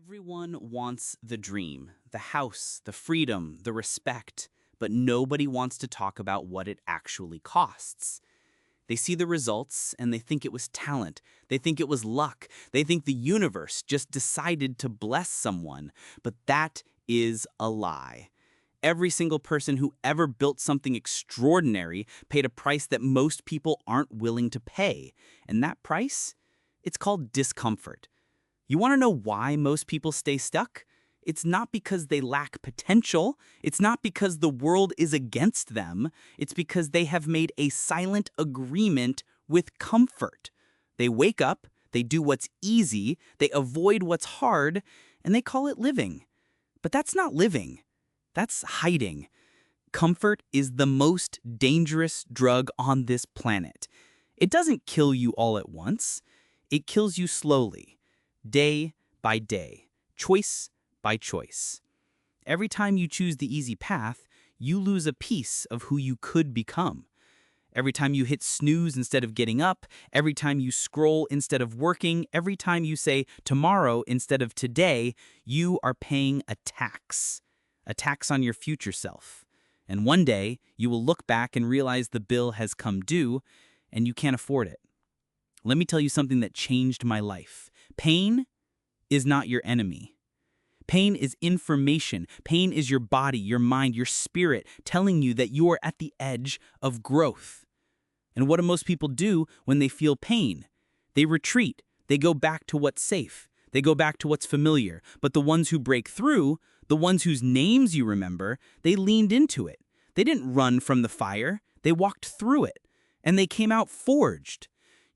Everyone wants the dream, the house, the freedom, the respect, but nobody wants to talk about what it actually costs. They see the results and they think it was talent. They think it was luck. They think the universe just decided to bless someone, but that is a lie. Every single person who ever built something extraordinary paid a price that most people aren't willing to pay. And that price? It's called discomfort. You want to know why most people stay stuck? It's not because they lack potential. It's not because the world is against them. It's because they have made a silent agreement with comfort. They wake up, they do what's easy, they avoid what's hard, and they call it living. But that's not living. That's hiding. Comfort is the most dangerous drug on this planet. It doesn't kill you all at once. It kills you slowly. Day by day, choice by choice. Every time you choose the easy path, you lose a piece of who you could become. Every time you hit snooze instead of getting up, every time you scroll instead of working, every time you say tomorrow instead of today, you are paying a tax on your future self. And one day, you will look back and realize the bill has come due and you can't afford it. Let me tell you something that changed my life. Pain is not your enemy. Pain is information. Pain is your body, your mind, your spirit telling you that you are at the edge of growth. And what do most people do when they feel pain? They retreat. They go back to what's safe. They go back to what's familiar. But the ones who break through, the ones whose names you remember, they leaned into it. They didn't run from the fire. They walked through it. And they came out forged.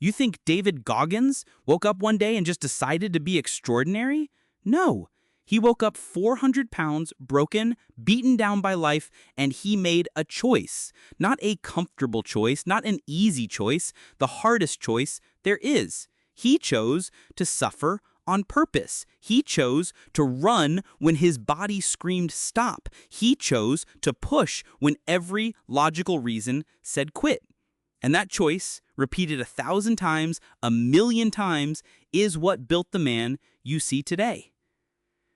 You think David Goggins woke up one day and just decided to be extraordinary? No. He woke up 400 pounds, broken, beaten down by life, and he made a choice. Not a comfortable choice, not an easy choice, the hardest choice there is. He chose to suffer on purpose. He chose to run when his body screamed stop. He chose to push when every logical reason said quit. And that choice, repeated 1,000 times, 1,000,000 times, is what built the man you see today.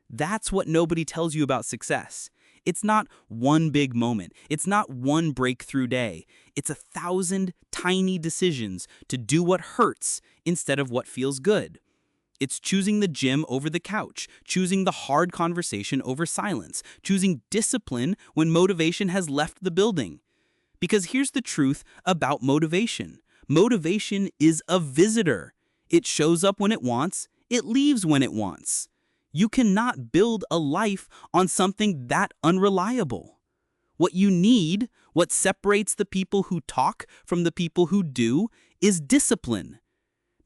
That's what nobody tells you about success. It's not one big moment. It's not one breakthrough day. It's 1,000 tiny decisions to do what hurts instead of what feels good. It's choosing the gym over the couch, choosing the hard conversation over silence, choosing discipline when motivation has left the building. Because here's the truth about motivation. Motivation is a visitor. It shows up when it wants, it leaves when it wants. You cannot build a life on something that unreliable. What you need, what separates the people who talk from the people who do, is discipline.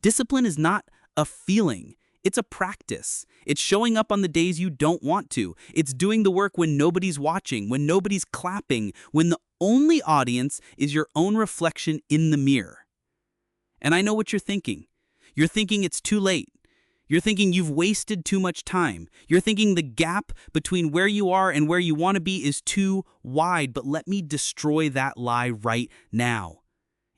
Discipline is not a feeling. It's a practice. It's showing up on the days you don't want to. It's doing the work when nobody's watching, when nobody's clapping, when the only audience is your own reflection in the mirror. And I know what you're thinking. You're thinking it's too late. You're thinking you've wasted too much time. You're thinking the gap between where you are and where you want to be is too wide. But let me destroy that lie right now.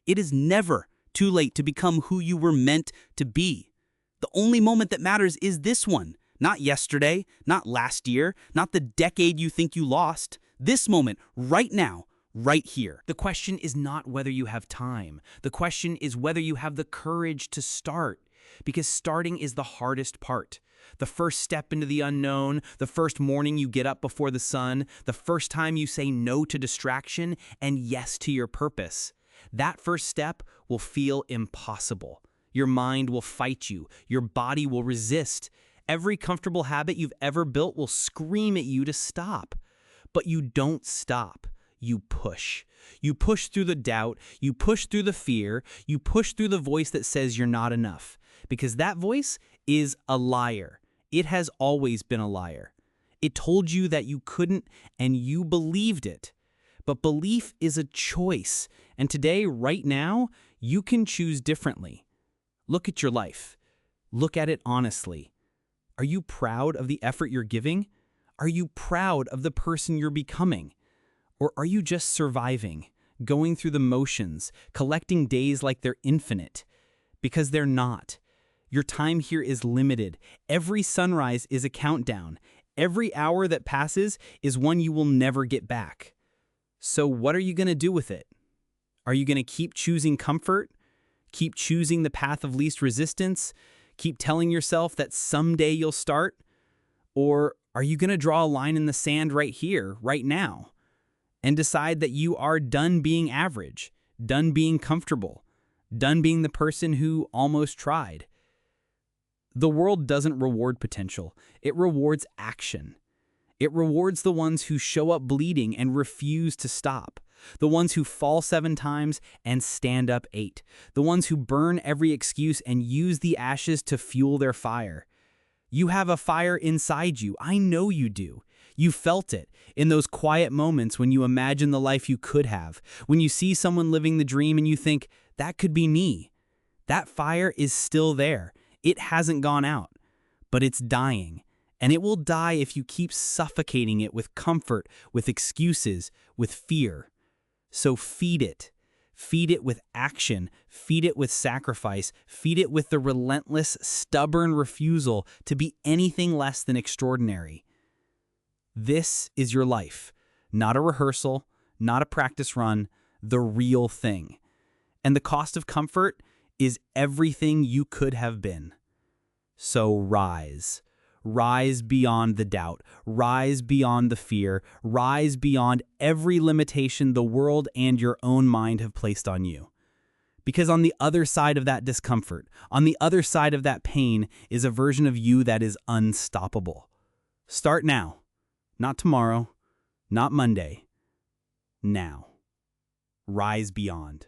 It is never too late to become who you were meant to be. The only moment that matters is this one. Not yesterday, not last year, not the decade you think you lost. This moment, right now, right here. The question is not whether you have time. The question is whether you have the courage to start. Because starting is the hardest part. The first step into the unknown, the first morning you get up before the sun, the first time you say no to distraction and yes to your purpose. That first step will feel impossible. Your mind will fight you. Your body will resist. Every comfortable habit you've ever built will scream at you to stop. But you don't stop. You push. You push through the doubt. You push through the fear. You push through the voice that says you're not enough. Because that voice is a liar. It has always been a liar. It told you that you couldn't, and you believed it. But belief is a choice. And today, right now, you can choose differently. Look at your life. Look at it honestly. Are you proud of the effort you're giving? Are you proud of the person you're becoming? Or are you just surviving, going through the motions, collecting days like they're infinite? Because they're not. Your time here is limited. Every sunrise is a countdown. Every hour that passes is one you will never get back. So what are you going to do with it? Are you going to keep choosing comfort? Keep choosing the path of least resistance? Keep telling yourself that someday you'll start? Or are you going to draw a line in the sand right here, right now, and decide that you are done being average, done being comfortable, done being the person who almost tried? The world doesn't reward potential. It rewards action. It rewards the ones who show up bleeding and refuse to stop. The ones who fall 7 times and stand up 8. The ones who burn every excuse and use the ashes to fuel their fire. You have a fire inside you. I know you do. You felt it in those quiet moments when you imagine the life you could have, when you see someone living the dream and you think, that could be me. That fire is still there. It hasn't gone out, but it's dying. And it will die if you keep suffocating it with comfort, with excuses, with fear. So feed it. Feed it with action. Feed it with sacrifice. Feed it with the relentless, stubborn refusal to be anything less than extraordinary. This is your life. Not a rehearsal, not a practice run, the real thing. And the cost of comfort is everything you could have been. So rise. Rise beyond the doubt. Rise beyond the fear. Rise beyond every limitation the world and your own mind have placed on you. Because on the other side of that discomfort, on the other side of that pain, is a version of you that is unstoppable. Start now. Not tomorrow. Not Monday. Now. Rise beyond.